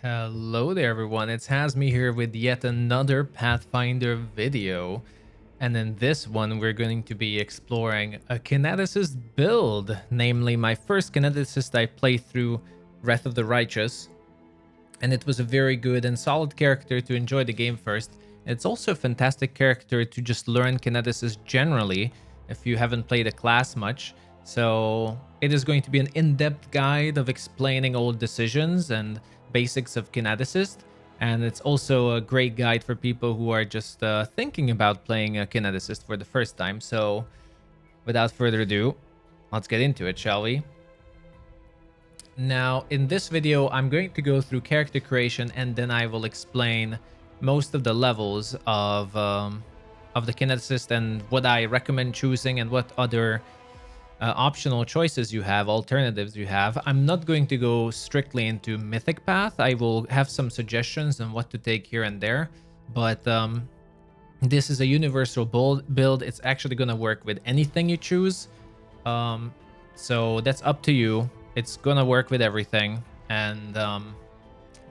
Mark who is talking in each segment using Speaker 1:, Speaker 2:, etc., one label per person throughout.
Speaker 1: Hello there everyone, it's Hazmy here with yet another Pathfinder video. And in this one we're going to be exploring a Kineticist build, namely my first Kineticist I played through Wrath of the Righteous. And it was a very good and solid character to enjoy the game first. It's also a fantastic character to just learn Kineticist generally if you haven't played a class much. So it is going to be an in-depth guide of explaining all decisions and basics of Kineticist. And it's also a great guide for people who are just thinking about playing a Kineticist for the first time. So without further ado, let's get into it, shall we? Now, in this video, I'm going to go through character creation and then I will explain most of the levels of the Kineticist and what I recommend choosing and what other optional choices you have, alternatives you have. I'm not going to go strictly into Mythic Path. I will have some suggestions on what to take here and there, but this is a universal build. It's actually going to work with anything you choose. So that's up to you. It's gonna work with everything, and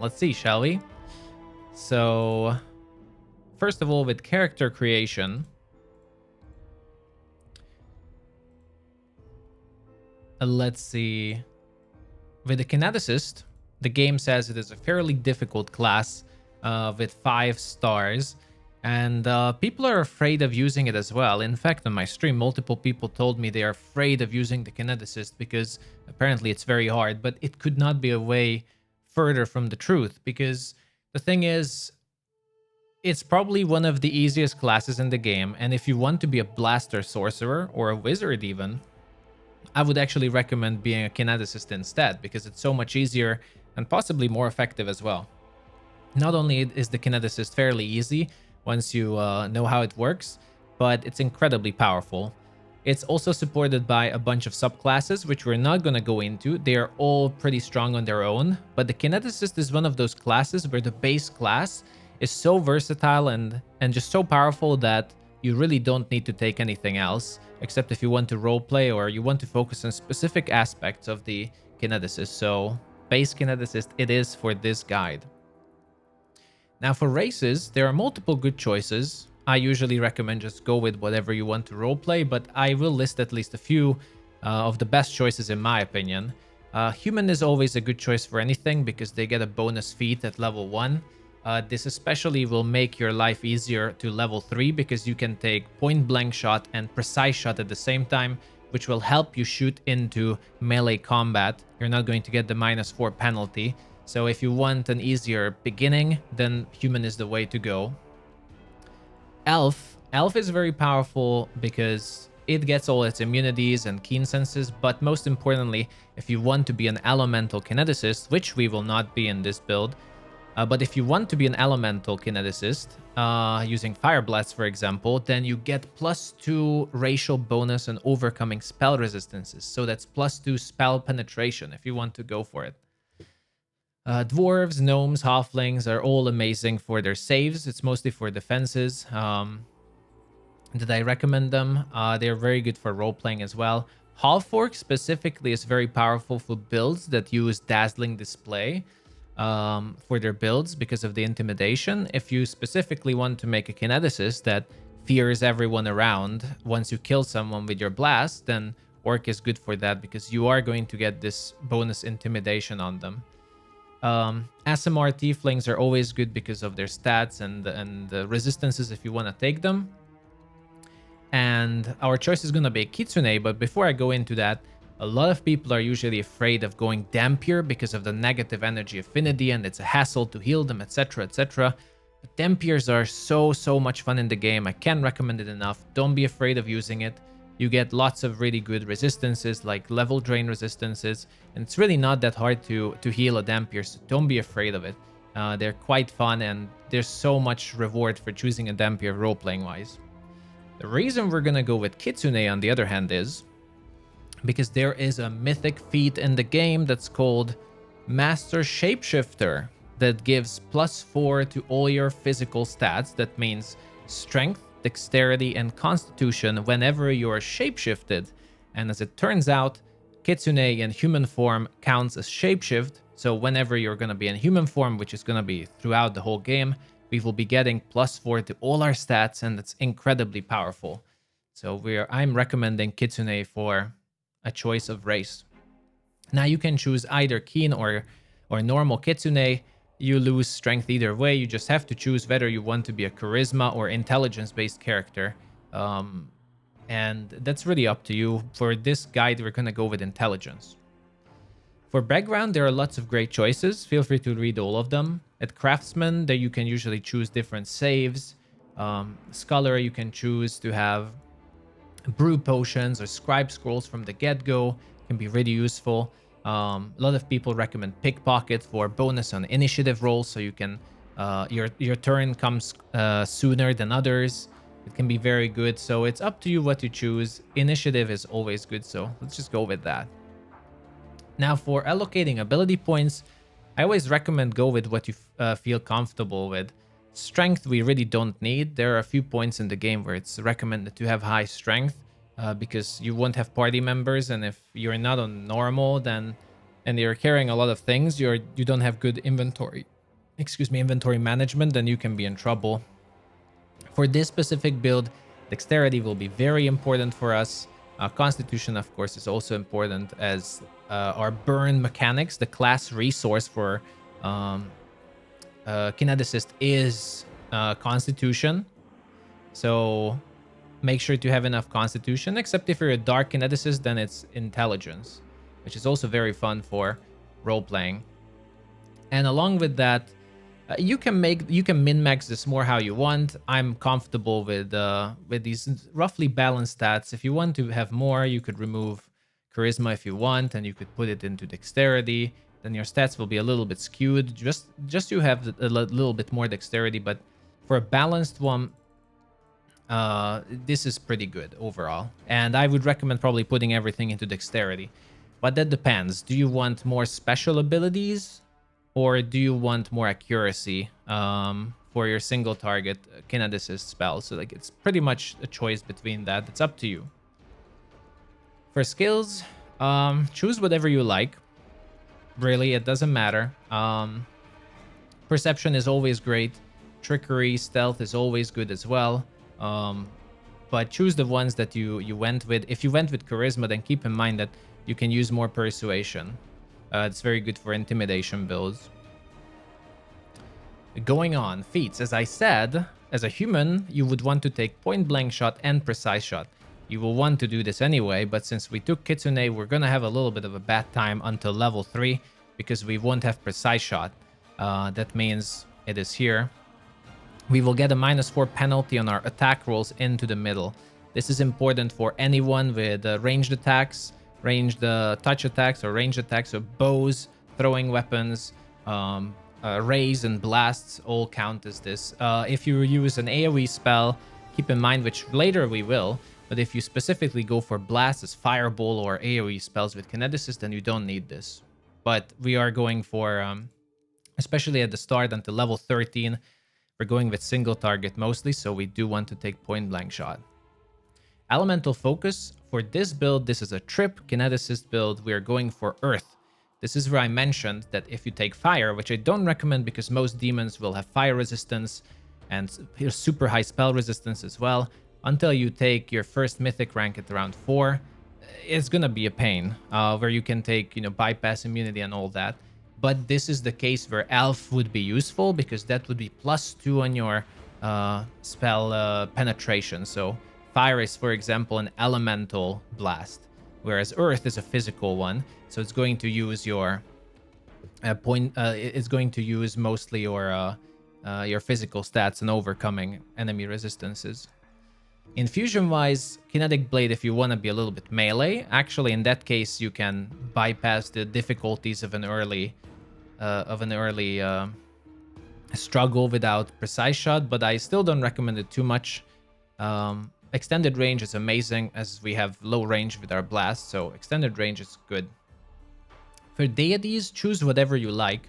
Speaker 1: let's see, shall we? So first of all, with character creation, let's see. With the Kineticist, the game says it is a fairly difficult class with 5 stars, and people are afraid of using it as well. In fact, on my stream, multiple people told me they are afraid of using the Kineticist because apparently it's very hard, but it could not be a way further from the truth, because the thing is, it's probably one of the easiest classes in the game, and if you want to be a blaster sorcerer or a wizard even, I would actually recommend being a Kineticist instead, because it's so much easier and possibly more effective as well. Not only is the Kineticist fairly easy once you know how it works, but it's incredibly powerful. It's also supported by a bunch of subclasses, which we're not going to go into. They are all pretty strong on their own, but the Kineticist is one of those classes where the base class is so versatile and just so powerful that you really don't need to take anything else, except if you want to roleplay or you want to focus on specific aspects of the Kineticist. So base Kineticist it is for this guide. Now for races, there are multiple good choices. I usually recommend just go with whatever you want to roleplay, but I will list at least a few of the best choices in my opinion. Human is always a good choice for anything because they get a bonus feat at level 1. This especially will make your life easier to level 3 because you can take point blank shot and precise shot at the same time, which will help you shoot into melee combat. You're not going to get the -4 penalty. So if you want an easier beginning, then human is the way to go. Elf is very powerful because it gets all its immunities and keen senses, but most importantly, if you want to be an elemental kineticist, which we will not be in this build, but if you want to be an elemental kineticist, using fire blast for example, then you get +2 racial bonus on overcoming spell resistances. So that's +2 spell penetration if you want to go for it. Dwarves, gnomes, halflings are all amazing for their saves. It's mostly for defenses. Did I recommend them? They're very good for role-playing as well. Half-orc specifically is very powerful for builds that use Dazzling Display for their builds because of the intimidation. If you specifically want to make a kineticist that fears everyone around once you kill someone with your blast, then orc is good for that because you are going to get this bonus intimidation on them. ASMR tieflings are always good because of their stats and the resistances if you want to take them. And our choice is going to be Kitsune, but before I go into that, a lot of people are usually afraid of going Dampier because of the negative energy affinity and it's a hassle to heal them, etc, etc. But Dampiers are so much fun in the game. I can't recommend it enough. Don't be afraid of using it. You get lots of really good resistances, like level drain resistances, and it's really not that hard to heal a Dampier, so don't be afraid of it. They're quite fun, and there's so much reward for choosing a Dampier role-playing wise. The reason we're gonna go with Kitsune, on the other hand, is because there is a mythic feat in the game that's called Master Shapeshifter that gives +4 to all your physical stats. That means strength, dexterity, and constitution whenever you're shapeshifted. And as it turns out, Kitsune in human form counts as shapeshift, So whenever you're going to be in human form, which is going to be throughout the whole game, we will be getting +4 to all our stats, and it's incredibly powerful. So I'm recommending Kitsune for a choice of race. Now you can choose either Keen or normal Kitsune. You lose strength either way. You just have to choose whether you want to be a charisma or intelligence-based character. And that's really up to you. For this guide, we're going to go with intelligence. For background, there are lots of great choices. Feel free to read all of them. At Craftsman, there you can usually choose different saves. Scholar, you can choose to have brew potions or scribe scrolls from the get-go. Can be really useful. A lot of people recommend Pickpocket for bonus on initiative rolls, so you can your turn comes sooner than others. It can be very good, so it's up to you what you choose. Initiative is always good, so let's just go with that. Now, for allocating ability points, I always recommend go with what you feel comfortable with. Strength, we really don't need. There are a few points in the game where it's recommended to have high strength because you won't have party members, and if you're not on normal, then and you're carrying a lot of things, you don't have good inventory management, then you can be in trouble. For this specific build, dexterity will be very important for us. Constitution, of course, is also important, as our burn mechanics, the class resource for Kineticist is Constitution. So make sure to have enough Constitution, except if you're a Dark Kineticist, then it's Intelligence, which is also very fun for role-playing. And along with that, you can min-max this more how you want. I'm comfortable with these roughly balanced stats. If you want to have more, you could remove charisma if you want, and you could put it into dexterity. Then your stats will be a little bit skewed. Just you have a little bit more dexterity, but for a balanced one, this is pretty good overall. And I would recommend probably putting everything into dexterity. But that depends. Do you want more special abilities, or do you want more accuracy for your single target Kineticist spell? So like, it's pretty much a choice between that. It's up to you. For skills, choose whatever you like. Really, it doesn't matter. Perception is always great. Trickery, stealth is always good as well. But choose the ones that you went with. If you went with charisma, then keep in mind that you can use more persuasion. It's very good for intimidation builds. Going on, feats. As I said, as a human, you would want to take point blank shot and precise shot. You will want to do this anyway, but since we took Kitsune, we're gonna have a little bit of a bad time until level 3 because we won't have precise shot. That means it is here. We will get a -4 penalty on our attack rolls into the middle. This is important for anyone with ranged attacks, ranged touch attacks, or ranged attacks, so bows, throwing weapons, rays and blasts all count as this. If you use an AoE spell, keep in mind, which later we will, but if you specifically go for blasts as fireball or AoE spells with Kineticist, then you don't need this. But we are going for, especially at the start until level 13, we're going with single target mostly, so we do want to take point blank shot. Elemental focus. For this build, this is a trip Kineticist build. We are going for earth. This is where I mentioned that if you take fire, which I don't recommend because most demons will have fire resistance and super high spell resistance as well, until you take your first mythic rank at around 4, it's gonna be a pain, where you can take, bypass immunity and all that. But this is the case where elf would be useful because that would be +2 on your spell penetration. So fire is, for example, an elemental blast, whereas earth is a physical one. So it's going to use your it's going to use mostly your physical stats and overcoming enemy resistances. Infusion-wise, Kinetic Blade, if you want to be a little bit melee, actually in that case you can bypass the difficulties of an early struggle without precise shot, but I still don't recommend it too much. Extended range is amazing as we have low range with our blast, so extended range is good. For deities, choose whatever you like.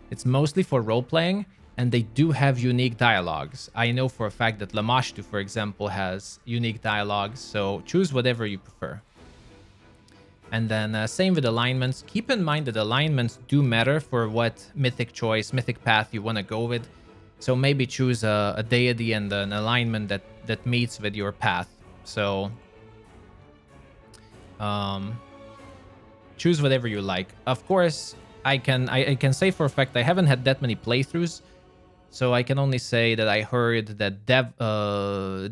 Speaker 1: It's mostly for role-playing, and they do have unique dialogues. I know for a fact that Lamashtu, for example, has unique dialogues, so choose whatever you prefer. And then same with alignments. Keep in mind that alignments do matter for what mythic choice, mythic path you want to go with. So maybe choose a deity and an alignment that meets with your path. So choose whatever you like. Of course, I can say for a fact I haven't had that many playthroughs, so I can only say that I heard that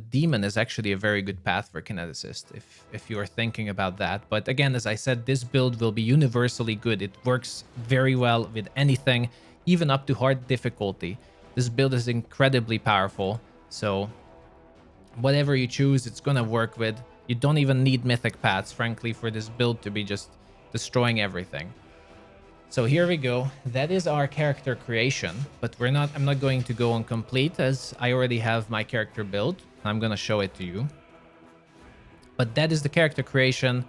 Speaker 1: Demon is actually a very good path for Kineticist, if you're thinking about that. But again, as I said, this build will be universally good. It works very well with anything, even up to hard difficulty. This build is incredibly powerful, so whatever you choose, it's gonna work with. You don't even need mythic paths, frankly, for this build to be just destroying everything. So here we go. That is our character creation, but I'm not going to go on complete as I already have my character built. I'm gonna show it to you. But that is the character creation.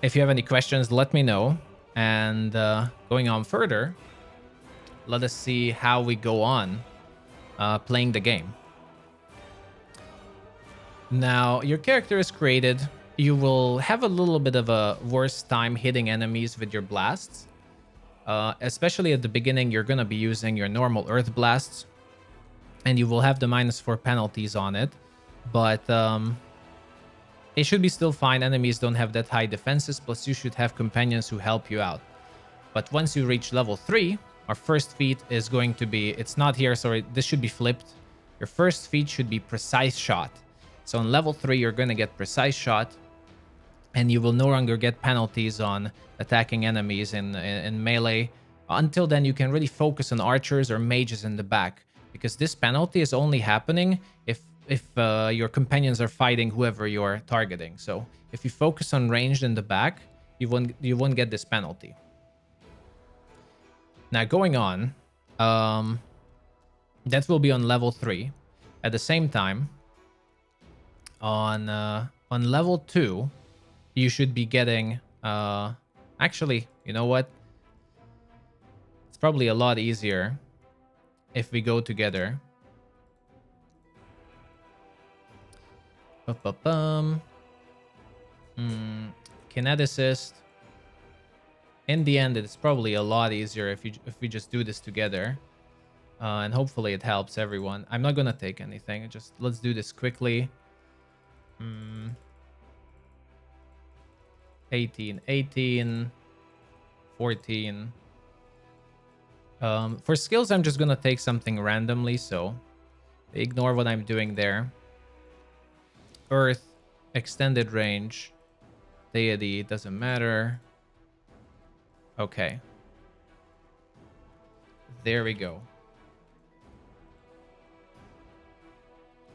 Speaker 1: If you have any questions, let me know. And going on further, let us see how we go on playing the game. Now, your character is created. You will have a little bit of a worse time hitting enemies with your blasts. Especially at the beginning, you're going to be using your normal earth blasts. And you will have the -4 penalties on it. But it should be still fine. Enemies don't have that high defenses. Plus, you should have companions who help you out. But once you reach level 3, our first feat is going to be... It's not here, sorry. This should be flipped. Your first feat should be Precise Shot. So on level 3, you're going to get Precise Shot. And you will no longer get penalties on attacking enemies in melee. Until then, you can really focus on archers or mages in the back, because this penalty is only happening if your companions are fighting whoever you're targeting. So if you focus on ranged in the back, you won't get this penalty. Now going on, that will be on level 3. At the same time, on level 2. You should be getting... actually, you know what? It's probably a lot easier if we go together. Kineticist. In the end, it's probably a lot easier if we just do this together. And hopefully it helps everyone. I'm not going to take anything. Just let's do this quickly. 18, 18, 14. For skills, I'm just gonna take something randomly, so ignore what I'm doing there. Earth, extended range, deity, doesn't matter. Okay. There we go.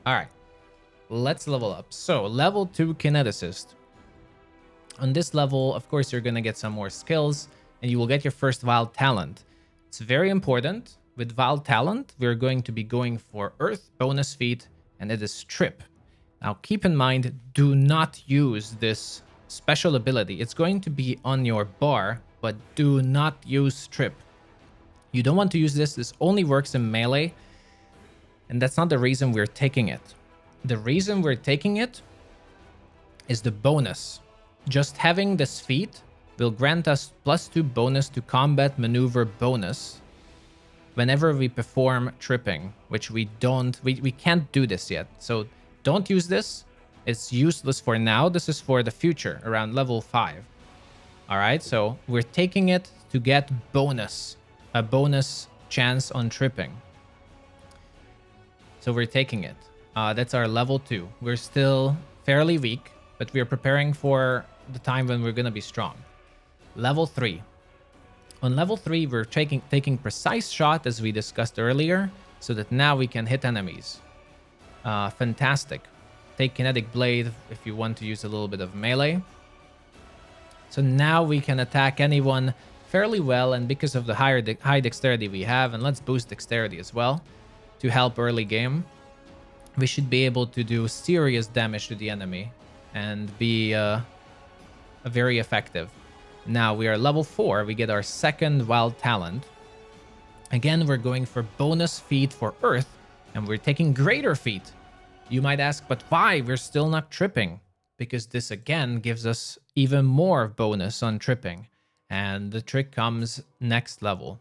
Speaker 1: All right. Let's level up. So, level 2 Kineticist. On this level, of course, you're going to get some more skills, and you will get your first Wild Talent. It's very important. With Wild Talent, we're going to be going for Earth bonus feat, and it is Trip. Now, keep in mind, do not use this special ability. It's going to be on your bar, but do not use Trip. You don't want to use this. This only works in melee, and that's not the reason we're taking it. The reason we're taking it is the bonus. Just having this feat will grant us +2 bonus to combat maneuver bonus whenever we perform tripping, which we can't do this yet. So don't use this. It's useless for now. This is for the future, around level 5. All right, so we're taking it to get a bonus chance on tripping. So we're taking it. That's our level 2. We're still fairly weak, but we're preparing for the time when we're going to be strong. Level 3. On level 3, we're taking Precise Shot, as we discussed earlier, so that now we can hit enemies. Fantastic. Take Kinetic Blade if you want to use a little bit of melee. So now we can attack anyone fairly well, and because of the high dexterity we have, and let's boost dexterity as well to help early game, we should be able to do serious damage to the enemy and be very effective. Now we are level 4. We get our second Wild Talent. Again, we're going for bonus feat for Earth, and we're taking Greater Feat. You might ask, but why? We're still not tripping. because this again gives us even more bonus on tripping. And the trick comes next level.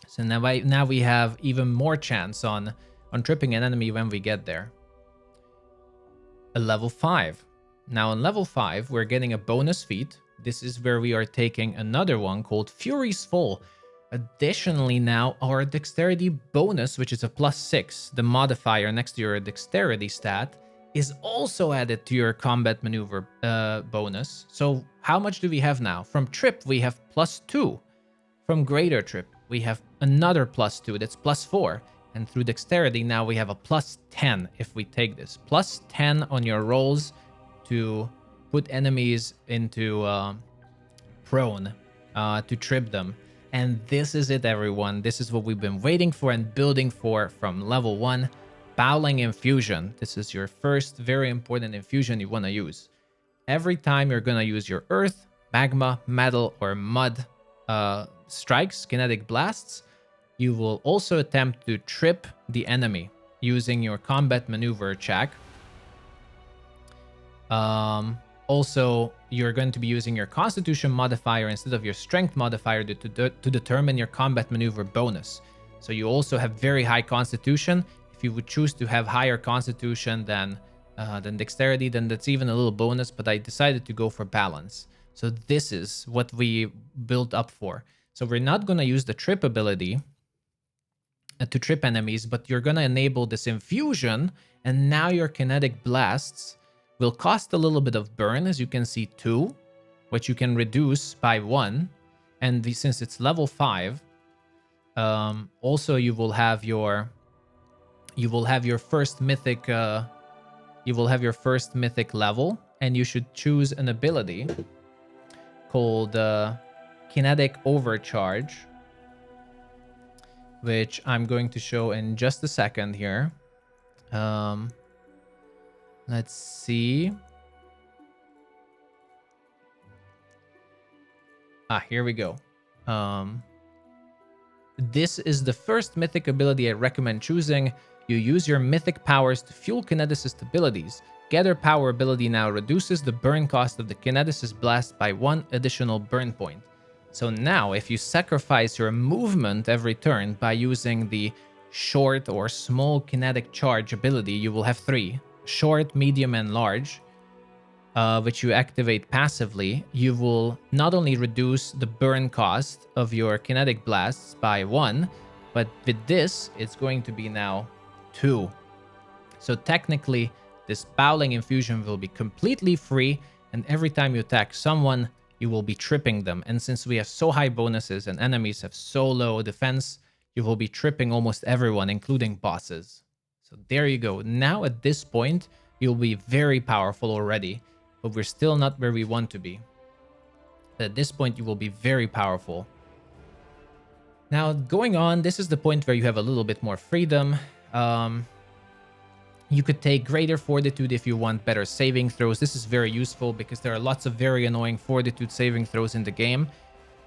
Speaker 1: So now we have even more chance on tripping an enemy when we get there. A level 5. Now on level 5, we're getting a bonus feat. This is where we are taking another one called Fury's Fall. Additionally, now our dexterity bonus, which is a +6, the modifier next to your dexterity stat, is also added to your combat maneuver bonus. So how much do we have now? From Trip, we have +2. From Greater Trip, we have another +2, that's +4. And through Dexterity, now we have a +10 if we take this. +10 on your rolls to put enemies into prone, to trip them. And this is it, everyone. This is what we've been waiting for and building for from level 1. Bowling Infusion. This is your first very important infusion you want to use. Every time you're going to use your Earth, Magma, Metal, or Mud strikes, kinetic blasts, you will also attempt to trip the enemy using your combat maneuver check. Also, you're going to be using your Constitution modifier instead of your Strength modifier to determine your combat maneuver bonus. So you also have very high Constitution. If you would choose to have higher Constitution than Dexterity, then that's even a little bonus, but I decided to go for balance. So this is what we built up for. So we're not going to use the Trip ability to trip enemies, but you're going to enable this infusion, and now your kinetic blasts will cost a little bit of burn, as you can see, 2, which you can reduce by 1. And since it's level 5, also you will have your first mythic level, and you should choose an ability called Kinetic Overcharge, which I'm going to show in just a second here. Let's see. Here we go. This is the first mythic ability I recommend choosing. You use your mythic powers to fuel Kineticist abilities. Gather Power ability now reduces the burn cost of the Kineticist blast by 1 additional burn point. So now, if you sacrifice your movement every turn by using the short or small kinetic charge ability, you will have 3. Short, medium, and large, which you activate passively. You will not only reduce the burn cost of your kinetic blasts by 1, but with this, it's going to be now 2. So technically, this Bowling Infusion will be completely free, and every time you attack someone, you will be tripping them. And since we have so high bonuses and enemies have so low defense, you will be tripping almost everyone, including bosses. So there you go. Now at this point, you'll be very powerful already, but we're still not where we want to be. At this point, you will be very powerful. Now, going on, this is the point where you have a little bit more freedom. You could take Greater Fortitude if you want better saving throws. This is very useful because there are lots of very annoying Fortitude saving throws in the game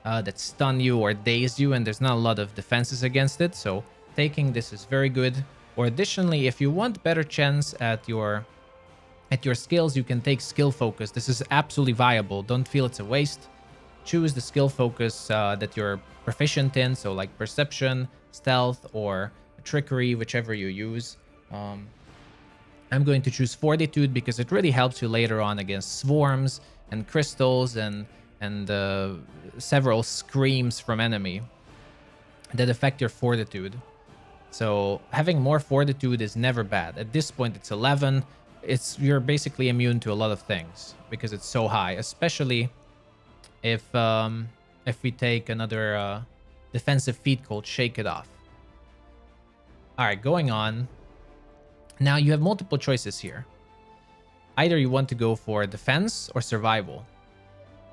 Speaker 1: that stun you or daze you, and there's not a lot of defenses against it. So taking this is very good. Or additionally, if you want better chance at your skills, you can take Skill Focus. This is absolutely viable. Don't feel it's a waste. Choose the skill focus that you're proficient in, so like Perception, Stealth, or Trickery, whichever you use. I'm going to choose Fortitude because it really helps you later on against swarms and crystals and several screams from enemy that affect your Fortitude. So having more Fortitude is never bad. At this point, it's 11. You're basically immune to a lot of things because it's so high, especially if we take another defensive feat called Shake It Off. All right, going on. Now you have multiple choices here. Either you want to go for defense or survival.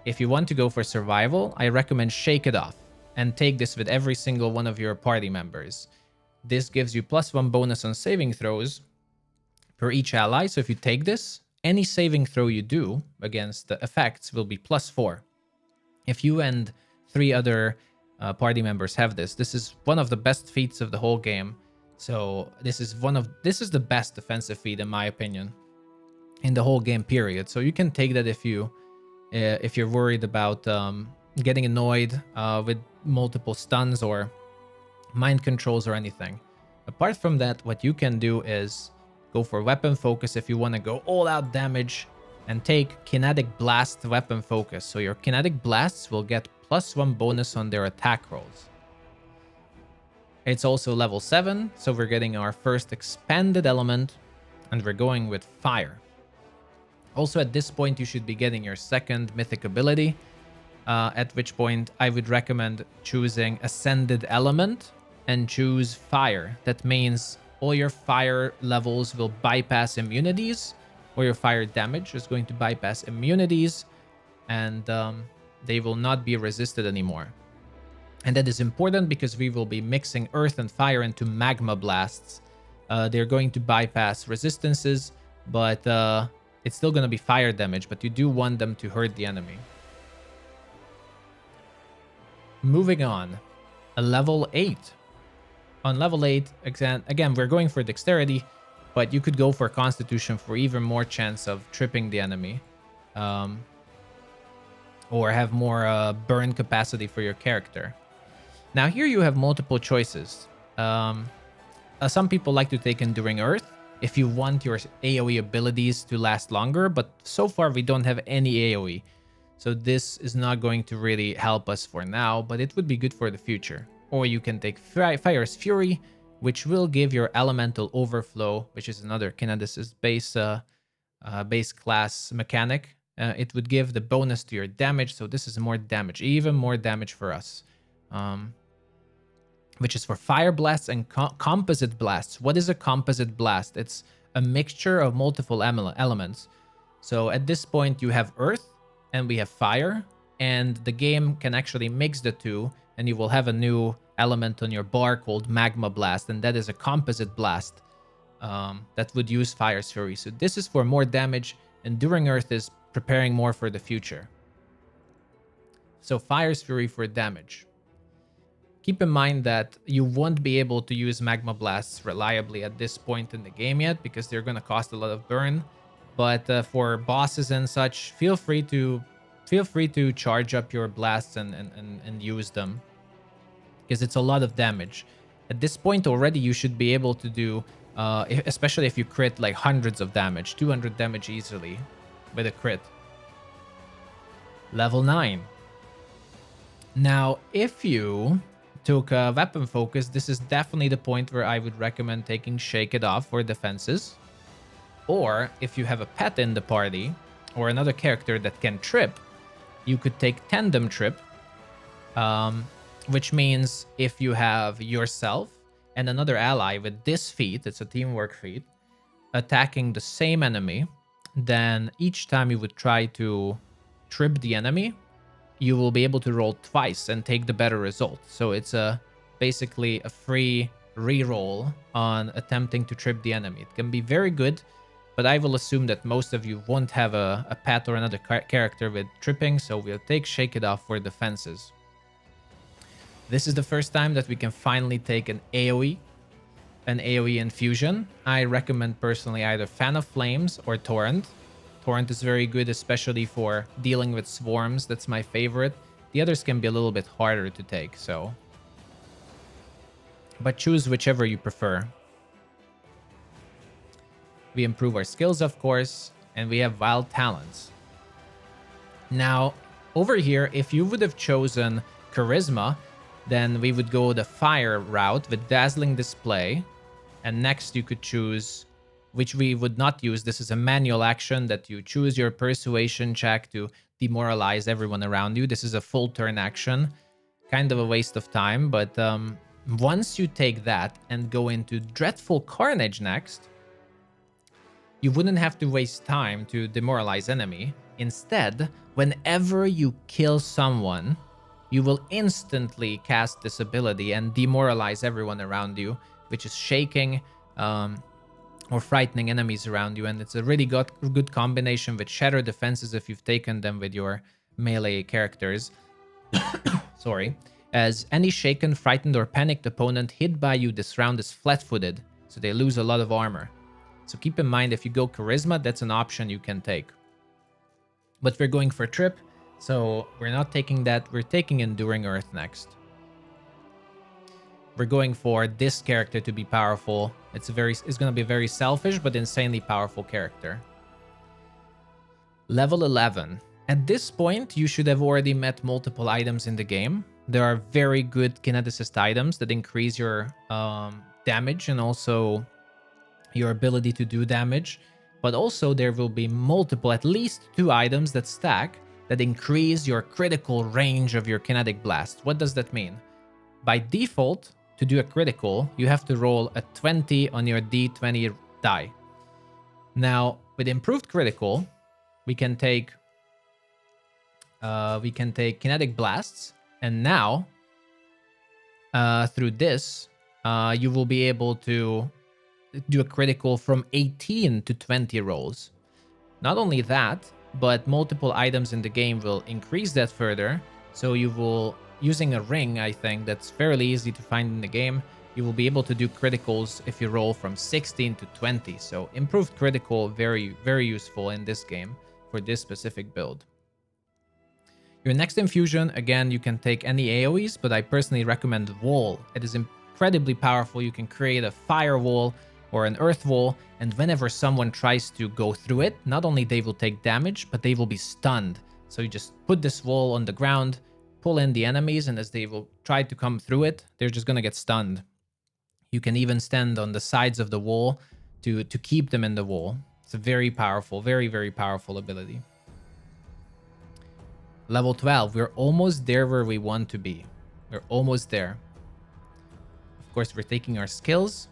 Speaker 1: If you want to go for survival, I recommend Shake It Off and take this with every single one of your party members. This gives you +1 bonus on saving throws per each ally. So if you take this, any saving throw you do against the effects will be +4. If you and 3 other party members have this, this is one of the best feats of the whole game. So this is the best defensive feat in my opinion. in the whole game period. So you can take that if you're worried about getting annoyed with multiple stuns or mind controls or anything. Apart from that, what you can do is go for weapon focus if you want to go all out damage, and take kinetic blast weapon focus. So your kinetic blasts will get +1 bonus on their attack rolls. It's also level 7, so we're getting our first expanded element, and we're going with fire. Also at this point you should be getting your second mythic ability, at which point I would recommend choosing ascended element and choose fire. That means all your fire levels will bypass immunities, or your fire damage is going to bypass immunities, and they will not be resisted anymore. And that is important because we will be mixing earth and fire into magma blasts. They're going to bypass resistances, but it's still going to be fire damage, but you do want them to hurt the enemy. Moving on, a level 8. On level 8, again, we're going for dexterity, but you could go for constitution for even more chance of tripping the enemy. Or have more burn capacity for your character. Now here you have multiple choices. Some people like to take Enduring Earth if you want your AoE abilities to last longer, but so far we don't have any AoE. So this is not going to really help us for now, but it would be good for the future. Or you can take Fire's Fury, which will give your Elemental Overflow, which is another Kineticist base class mechanic. It would give the bonus to your damage, so this is more damage, even more damage for us. Which is for Fire Blasts and Composite Blasts. What is a Composite Blast? It's a mixture of multiple elements. So at this point you have Earth, and we have fire, and the game can actually mix the two, and you will have a new element on your bar called Magma Blast, and that is a composite blast that would use Fire's Fury. So this is for more damage, Enduring Earth is preparing more for the future. So Fire's Fury for damage. Keep in mind that you won't be able to use Magma Blasts reliably at this point in the game yet, because they're going to cost a lot of burn. But for bosses and such, feel free to charge up your blasts and use them, because it's a lot of damage. At this point already, you should be able to do, especially if you crit, like hundreds of damage, 200 damage easily with a crit. Level 9. Now, if you took a weapon focus, this is definitely the point where I would recommend taking Shake It Off for defenses. Or if you have a pet in the party, or another character that can trip, you could take Tandem Trip, which means if you have yourself and another ally with this feat, it's a teamwork feat, attacking the same enemy, then each time you would try to trip the enemy, you will be able to roll twice and take the better result. So it's basically a free reroll on attempting to trip the enemy. It can be very good, but I will assume that most of you won't have a pet or another character with tripping, so we'll take Shake It Off for defenses. This is the first time that we can finally take an AoE infusion. I recommend personally either Fan of Flames or Torrent. Torrent is very good, especially for dealing with swarms. That's my favorite. The others can be a little bit harder to take, so. But choose whichever you prefer. We improve our skills, of course, and we have Wild Talents. Now, over here, if you would have chosen Charisma, then we would go the Fire route with Dazzling Display. And next you could choose, which we would not use. This is a manual action that you choose your Persuasion check to demoralize everyone around you. This is a full turn action. Kind of a waste of time, but once you take that and go into Dreadful Carnage next, you wouldn't have to waste time to demoralize enemy. Instead, whenever you kill someone, you will instantly cast this ability and demoralize everyone around you, which is shaking or frightening enemies around you. And it's a really good combination with Shatter Defenses if you've taken them with your melee characters. Sorry. As any shaken, frightened, or panicked opponent hit by you this round is flat-footed, so they lose a lot of armor. So keep in mind, if you go Charisma, that's an option you can take. But we're going for Trip, so we're not taking that. We're taking Enduring Earth next. We're going for this character to be powerful. It's going to be a very selfish but insanely powerful character. Level 11. At this point, you should have already met multiple items in the game. There are very good Kineticist items that increase your damage and also your ability to do damage. But also there will be multiple, at least 2 items that stack that increase your critical range of your kinetic blast. What does that mean? By default, to do a critical, you have to roll a 20 on your d20 die. Now, with improved critical, we can take kinetic blasts, and now through this, you will be able to do a critical from 18 to 20 rolls. Not only that, but multiple items in the game will increase that further. So you will, using a ring, I think that's fairly easy to find in the game, you will be able to do criticals if you roll from 16 to 20. So improved critical, very, very useful in this game for this specific build. Your next infusion, again, you can take any AoEs, but I personally recommend Wall. It is incredibly powerful. You can create a fire wall or an earth wall, and whenever someone tries to go through it, not only they will take damage, but they will be stunned. So you just put this wall on the ground, pull in the enemies, and as they will try to come through it, they're just gonna get stunned. You can even stand on the sides of the wall to keep them in the wall. It's a very powerful, very, very powerful ability. Level 12, we're almost there where we want to be. We're almost there. Of course, we're taking our skills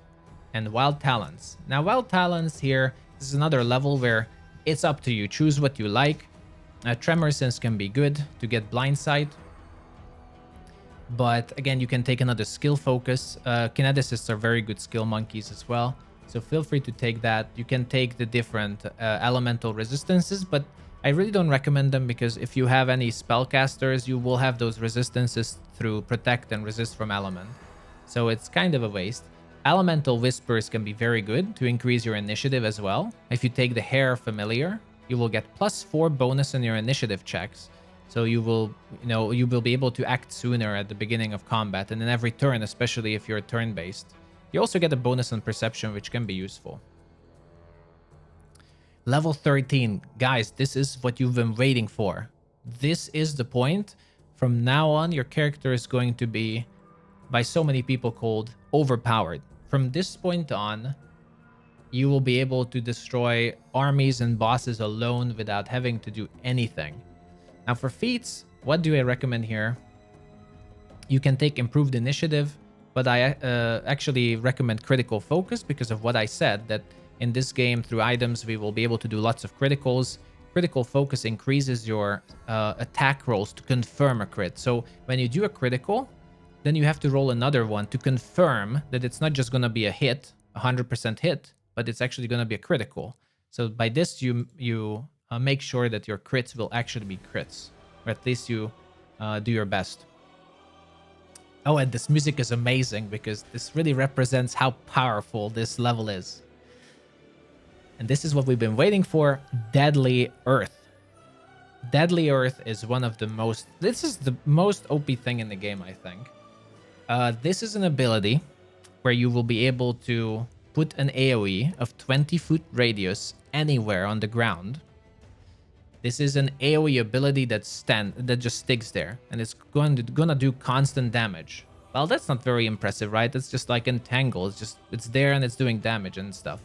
Speaker 1: and Wild Talents. Now, Wild Talents here, this is another level where it's up to you. Choose what you like. Tremor Sense can be good to get Blind Sight. But again, you can take another skill focus. Kineticists are very good skill monkeys as well. So feel free to take that. You can take the different elemental resistances, but I really don't recommend them because if you have any spellcasters, you will have those resistances through Protect and Resist from Element. So it's kind of a waste. Elemental Whispers can be very good to increase your initiative as well. If you take the Hair Familiar, you will get +4 bonus on your initiative checks. So you will be able to act sooner at the beginning of combat and in every turn, especially if you're turn-based. You also get a bonus on Perception, which can be useful. Level 13. Guys, this is what you've been waiting for. This is the point. From now on, your character is going to be, by so many people, called overpowered. From this point on, you will be able to destroy armies and bosses alone without having to do anything. Now for feats, what do I recommend here? You can take Improved Initiative, but I actually recommend Critical Focus because of what I said, that in this game, through items, we will be able to do lots of criticals. Critical Focus increases your attack rolls to confirm a crit. So when you do a critical, then you have to roll another one to confirm that it's not just going to be a hit, 100% hit, but it's actually going to be a critical. So by this, you make sure that your crits will actually be crits, or at least you do your best. Oh, and this music is amazing because this really represents how powerful this level is. And this is what we've been waiting for, Deadly Earth. Deadly Earth is one of the most... This is the most OP thing in the game, I think. This is an ability where you will be able to put an AoE of 20-foot radius anywhere on the ground. This is an AoE ability that just sticks there, and it's gonna do constant damage. Well, that's not very impressive, right? It's just like Entangle. It's there and it's doing damage and stuff.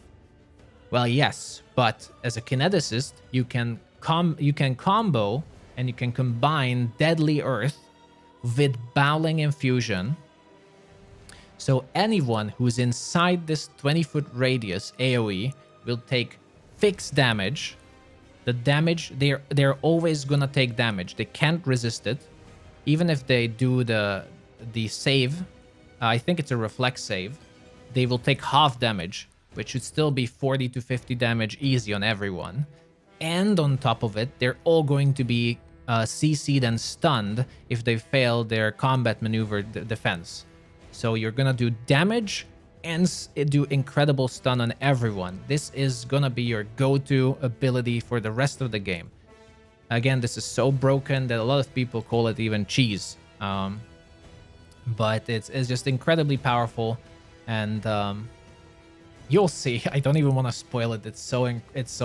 Speaker 1: Well, yes, but as a Kineticist, you can combo and you can combine Deadly Earth with Bowling Infusion. So anyone who's inside this 20-foot radius AoE will take fixed damage. The damage, they're always gonna take damage. They can't resist it. Even if they do the save, I think it's a reflex save, they will take half damage, which should still be 40 to 50 damage easy on everyone. And on top of it, they're all going to be CC'd and stunned if they fail their combat maneuver defense. So you're gonna do damage and do incredible stun on everyone. This is gonna be your go-to ability for the rest of the game. Again, this is so broken that a lot of people call it even cheese. But it's just incredibly powerful, and you'll see. I don't even want to spoil it. It's so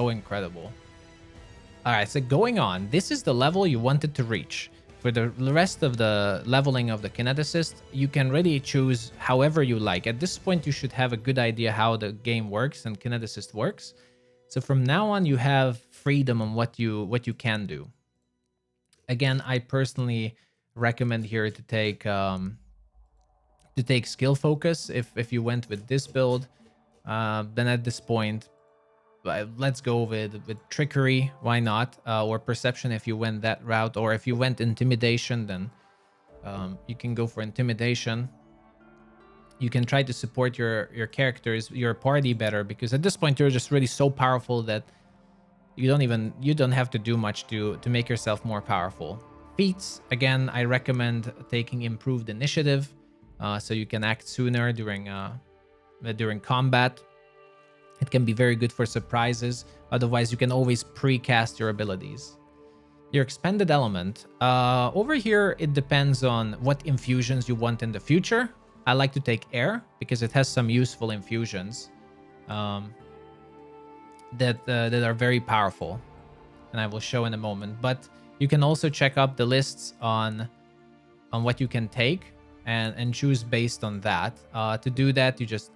Speaker 1: incredible. All right, so going on, this is the level you wanted to reach. For the rest of the leveling of the Kineticist, you can really choose however you like. At this point, you should have a good idea how the game works and Kineticist works. So from now on, you have freedom on what you can do. Again, I personally recommend here to take skill focus if you went with this build. Then at this point, let's go with trickery. Why not? Or perception if you went that route, or if you went intimidation, then you can go for intimidation. You can try to support your characters, your party better, because at this point you're just really so powerful that you don't have to do much to make yourself more powerful. Feats, again, I recommend taking improved initiative, so you can act sooner during combat. It can be very good for surprises. Otherwise, you can always precast your abilities. Your expended element. Over here, it depends on what infusions you want in the future. I like to take air because it has some useful infusions that are very powerful, and I will show in a moment. But you can also check up the lists on what you can take and choose based on that. To do that, you just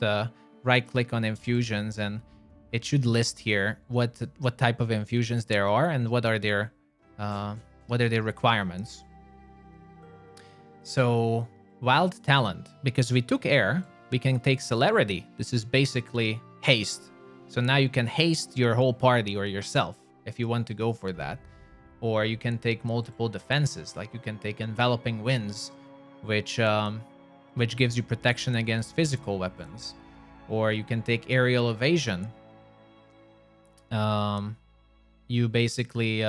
Speaker 1: right-click on infusions, and it should list here what type of infusions there are and what are their requirements. So wild talent, because we took air, we can take celerity. This is basically haste. So now you can haste your whole party or yourself if you want to go for that. Or you can take multiple defenses, like you can take enveloping winds, which gives you protection against physical weapons. Or you can take aerial evasion. You basically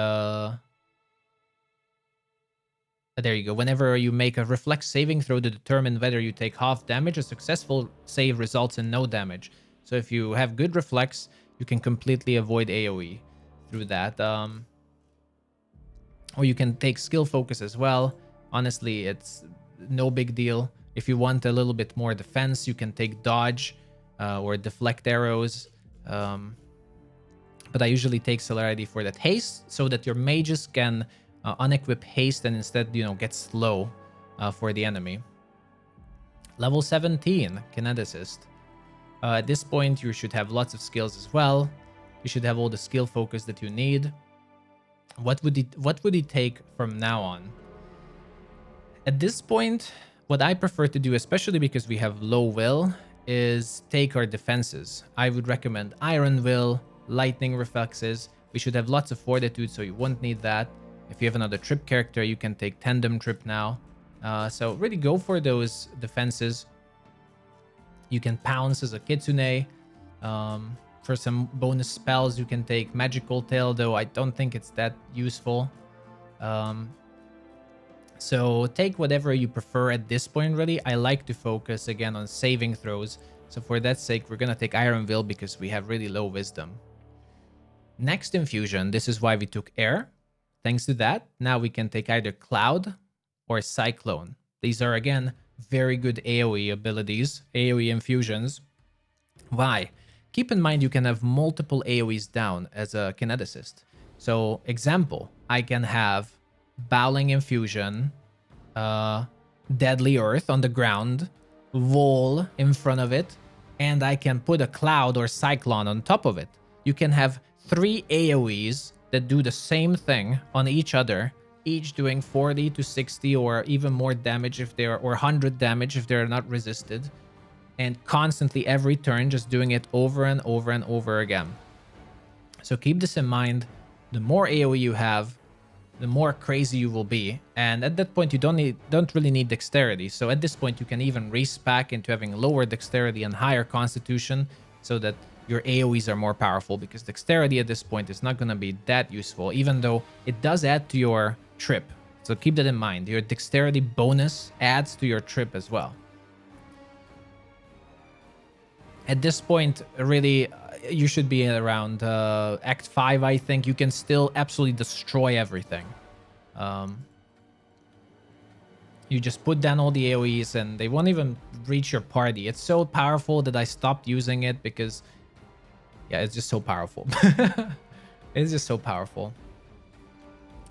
Speaker 1: there you go. Whenever you make a reflex saving throw to determine whether you take half damage, a successful save results in no damage. So if you have good reflex, you can completely avoid AoE through that. Or you can take skill focus as well. Honestly, it's no big deal. If you want a little bit more defense, you can take dodge or deflect arrows. But I usually take celerity for that haste, so that your mages can unequip haste and instead, get slow for the enemy. Level 17, Kineticist. At this point, you should have lots of skills as well. You should have all the skill focus that you need. What would he take from now on? At this point, what I prefer to do, especially because we have low will, is take our defenses. I would recommend Iron Will, Lightning Reflexes. We should have lots of Fortitude, so you won't need that. If you have another Trip character, you can take Tandem Trip now. So really go for those defenses. You can Pounce as a Kitsune. For some bonus spells, you can take Magical Tail, though I don't think it's that useful. So take whatever you prefer at this point, really. I like to focus again on saving throws. So for that sake, we're going to take Iron Will because we have really low wisdom. Next infusion, this is why we took air. Thanks to that, now we can take either Cloud or Cyclone. These are, again, very good AoE abilities, AoE infusions. Why? Keep in mind you can have multiple AoEs down as a Kineticist. So, example, I can have Bowling Infusion, Deadly Earth on the ground, Wall in front of it, and I can put a Cloud or Cyclone on top of it. You can have 3 AoEs that do the same thing on each other, each doing 40 to 60 or even more damage if they're, or 100 damage if they're not resisted, and constantly every turn just doing it over and over and over again. So keep this in mind. The more AoE you have, the more crazy you will be, and at that point you don't really need dexterity. So at this point you can even respec into having lower dexterity and higher constitution, so that your AoEs are more powerful, because dexterity at this point is not going to be that useful, even though it does add to your trip. So keep that in mind. Your dexterity bonus adds to your trip as well. At this point, really, you should be around Act 5, I think. You can still absolutely destroy everything. Um, you just put down all the AoEs and they won't even reach your party. It's so powerful that I stopped using it because, yeah, it's just so powerful. It's just so powerful.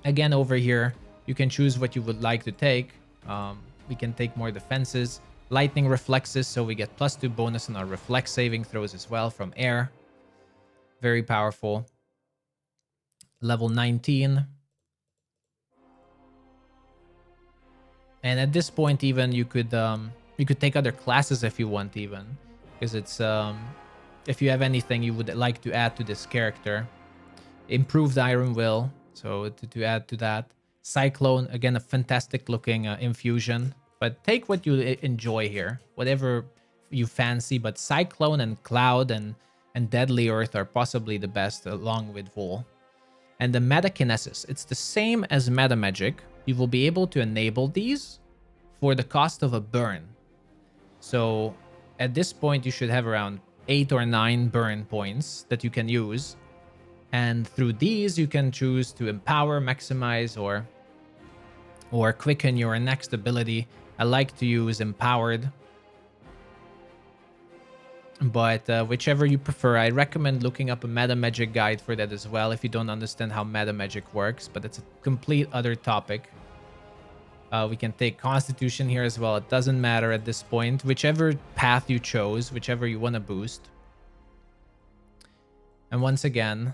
Speaker 1: Again, over here, you can choose what you would like to take. We can take more defenses. Lightning reflexes, so we get +2 bonus on our reflex saving throws as well from air. Very powerful. Level 19. And at this point, even you could take other classes if you want, even, because it's if you have anything you would like to add to this character. Improved Iron Will, so to add to that. Cyclone, again, a fantastic looking infusion, but take what you enjoy here, whatever you fancy. But Cyclone and Cloud and Deadly Earth are possibly the best, along with Vol. And the Metakinesis, it's the same as Meta Magic. You will be able to enable these for the cost of a burn. So at this point, you should have around 8 or 9 burn points that you can use. And through these, you can choose to empower, maximize, or quicken your next ability. I like to use empowered, but whichever you prefer. I recommend looking up a meta magic guide for that as well if you don't understand how meta magic works, but it's a complete other topic. We can take Constitution here as well. It doesn't matter at this point. Whichever path you chose, whichever you want to boost. And once again,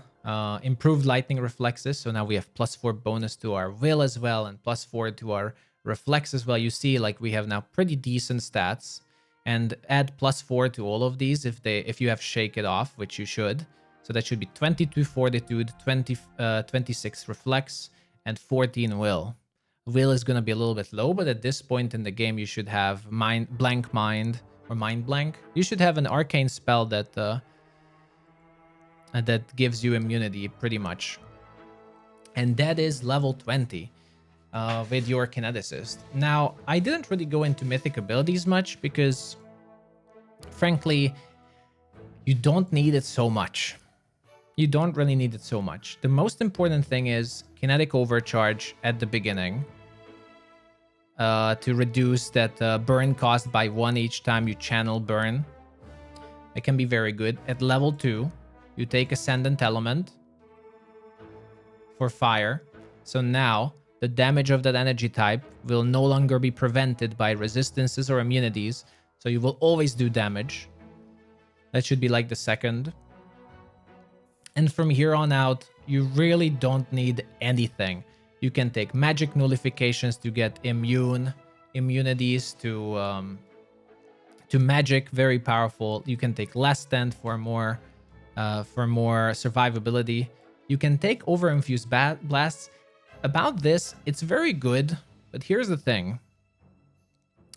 Speaker 1: improved lightning reflexes. So now we have +4 bonus to our will as well, and +4 to our reflex as well. You see, like, we have now pretty decent stats. And add +4 to all of these if you have Shake It Off, which you should. So that should be 22 Fortitude, 26 Reflex, and 14 Will. Will is going to be a little bit low, but at this point in the game, you should have Blank Mind or Mind Blank. You should have an arcane spell that gives you immunity, pretty much. And that is level 20 with your Kineticist. Now, I didn't really go into mythic abilities much because, frankly, you don't need it so much. You don't really need it so much. The most important thing is Kinetic Overcharge at the beginning to reduce that burn cost by 1 each time you channel burn. It can be very good. At level 2, you take Ascendant Element for fire. So now the damage of that energy type will no longer be prevented by resistances or immunities. So you will always do damage. That should be like the second. And from here on out, you really don't need anything. You can take magic nullifications to get immunities to magic, very powerful. You can take Last Stand for more survivability. You can take Overinfused Blasts. About this, it's very good, but here's the thing.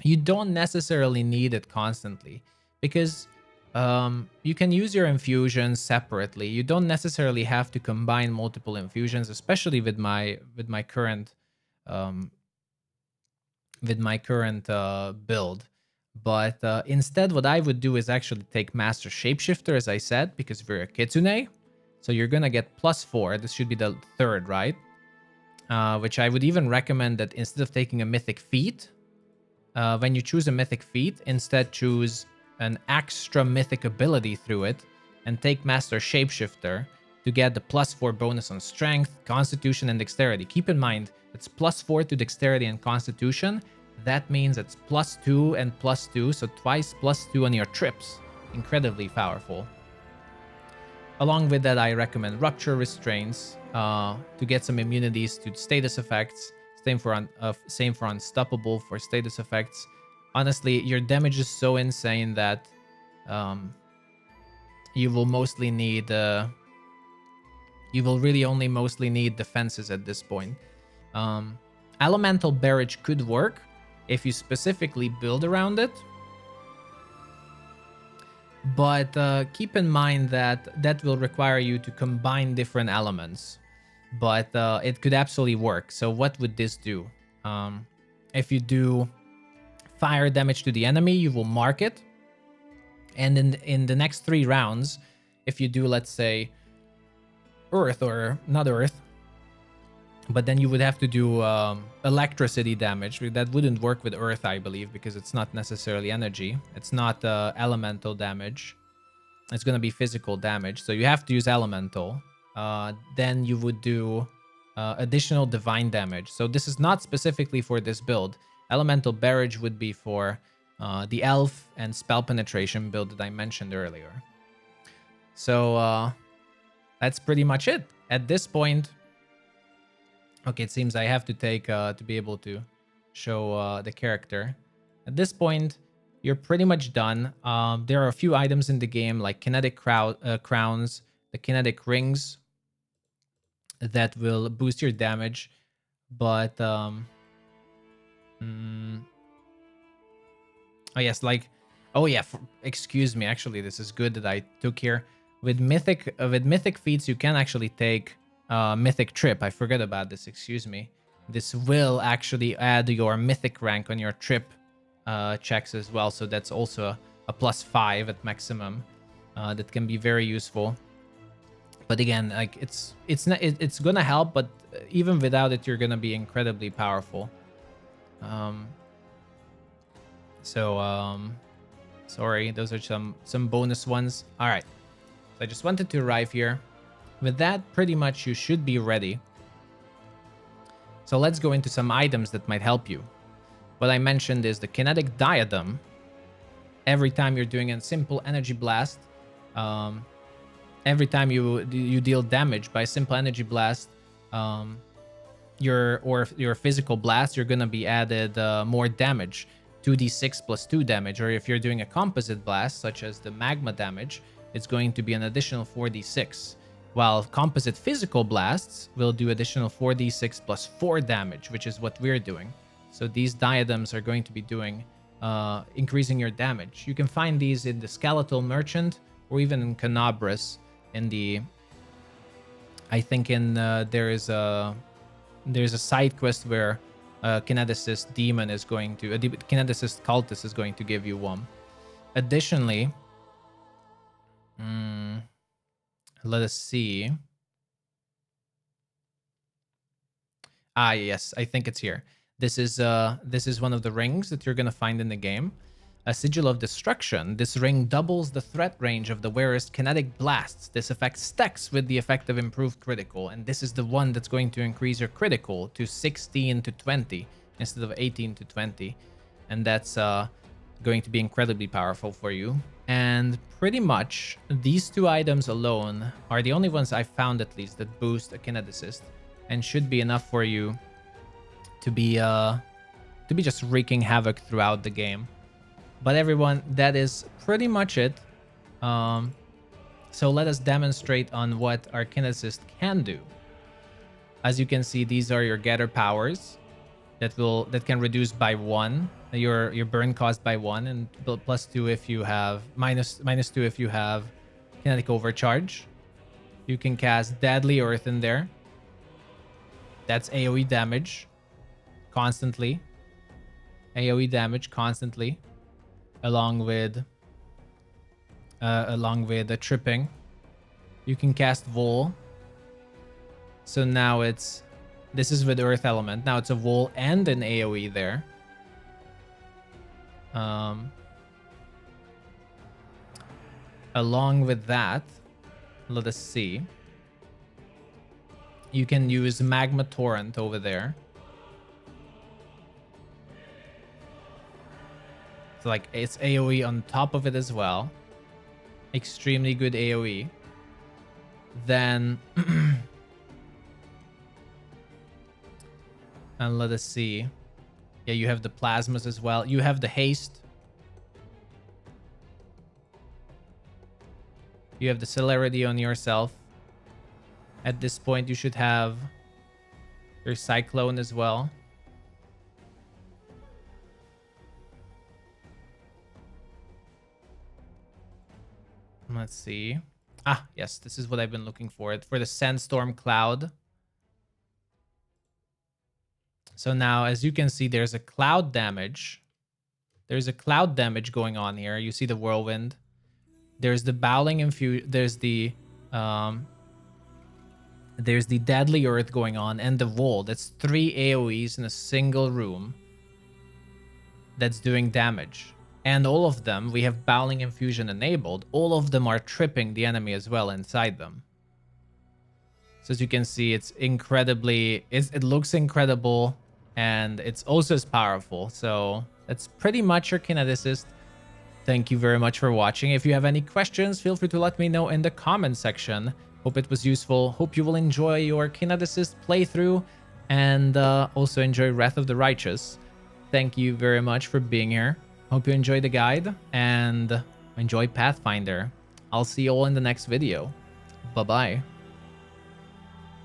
Speaker 1: You don't necessarily need it constantly because you can use your infusions separately. You don't necessarily have to combine multiple infusions, especially with my current build. But instead, what I would do is actually take Master Shapeshifter, as I said, because we're a Kitsune. So you're gonna get +4. This should be the third, right? Which I would even recommend that instead of taking a Mythic Feat, when you choose a Mythic Feat, instead choose an extra Mythic ability through it and take Master Shapeshifter to get the +4 bonus on Strength, Constitution, and Dexterity. Keep in mind, it's +4 to Dexterity and Constitution. That means it's +2 and +2, so twice +2 on your trips. Incredibly powerful. Along with that, I recommend Rupture Restraints to get some immunities to status effects. Same for Unstoppable for status effects. Honestly, your damage is so insane that you will mostly need... you will really only mostly need defenses at this point. Elemental Barrage could work if you specifically build around it. But keep in mind that that will require you to combine different elements. But it could absolutely work. So what would this do? If you do fire damage to the enemy, you will mark it. And in the next 3 rounds, if you do, let's say, Earth or not Earth, but then you would have to do electricity damage. That wouldn't work with Earth, I believe, because it's not necessarily energy. It's not elemental damage. It's going to be physical damage. So you have to use elemental. Then you would do additional divine damage. So this is not specifically for this build. Elemental barrage would be for the elf and spell penetration build that I mentioned earlier. So that's pretty much it. At this point, okay, it seems I have to take to be able to show the character. At this point, you're pretty much done. There are a few items in the game like kinetic crowns, the kinetic rings that will boost your damage, but oh yes, like oh yeah, excuse me. Actually, this is good that I took here with mythic feats. You can actually take Mythic Trip. I forgot about this. Excuse me. This will actually add your mythic rank on your trip checks as well. So that's also a +5 at maximum. That can be very useful. But again, like it's gonna help, but even without it, you're gonna be incredibly powerful. Sorry, those are some bonus ones. All right, so I just wanted to arrive here. With that, pretty much you should be ready. So let's go into some items that might help you. What I mentioned is the kinetic diadem. Every time you're doing a simple energy blast, every time you deal damage by simple energy blast, your physical blast, you're gonna be added more damage, 2d6 plus 2 damage. Or if you're doing a composite blast, such as the magma damage, it's going to be an additional 4d6. While composite physical blasts will do additional 4d6 plus 4 damage, which is what we're doing. So these diadems are going to be doing increasing your damage. You can find these in the Skeletal Merchant or even in Canabras. In the, I think in there's a side quest where Kineticist demon is going to, a Kineticist cultist is going to give you one. Additionally, let us see. Ah, yes, I think it's here. This is one of the rings that you're gonna find in the game. A Sigil of Destruction. This ring doubles the threat range of the wearer's kinetic blasts. This effect stacks with the effect of improved critical, and this is the one that's going to increase your critical to 16 to 20 instead of 18 to 20, and that's going to be incredibly powerful for you. And pretty much these two items alone are the only ones I found, at least, that boost a Kineticist, and should be enough for you to be just wreaking havoc throughout the game. But everyone, that is pretty much it. So let us demonstrate on what our Kineticist can do. As you can see, these are your gather powers that can reduce by 1 your burn cost by 1, and +2 if you have -2 if you have kinetic overcharge. You can cast Deadly Earth in there. That's AoE damage constantly. AoE damage constantly, along with the tripping. You can cast Vol. So now this is with Earth Element. Now it's a Vol and an AoE there. Along with that, let us see. You can use Magma Torrent over there. So like it's AoE on top of it as well. Extremely good AoE. Then and let us see. Yeah, you have the plasmas as well. You have the haste. You have the celerity on yourself. At this point, you should have your cyclone as well. Let's see. Ah, yes, this is what I've been looking for. For the Sandstorm Cloud. So now, as you can see, there's a cloud damage. There's a cloud damage going on here. You see the whirlwind. There's the Bowling Infusion. There's the Deadly Earth going on, and the Wall. That's 3 AoEs in a single room that's doing damage. And all of them, we have Bowling Infusion enabled. All of them are tripping the enemy as well inside them. So as you can see, it's incredibly... it looks incredible, and it's also as powerful. So that's pretty much your Kineticist. Thank you very much for watching. If you have any questions, feel free to let me know in the comment section. Hope it was useful. Hope you will enjoy your Kineticist playthrough, and also enjoy Wrath of the Righteous. Thank you very much for being here. Hope you enjoy the guide and enjoy Pathfinder. I'll see you all in the next video. Bye-bye.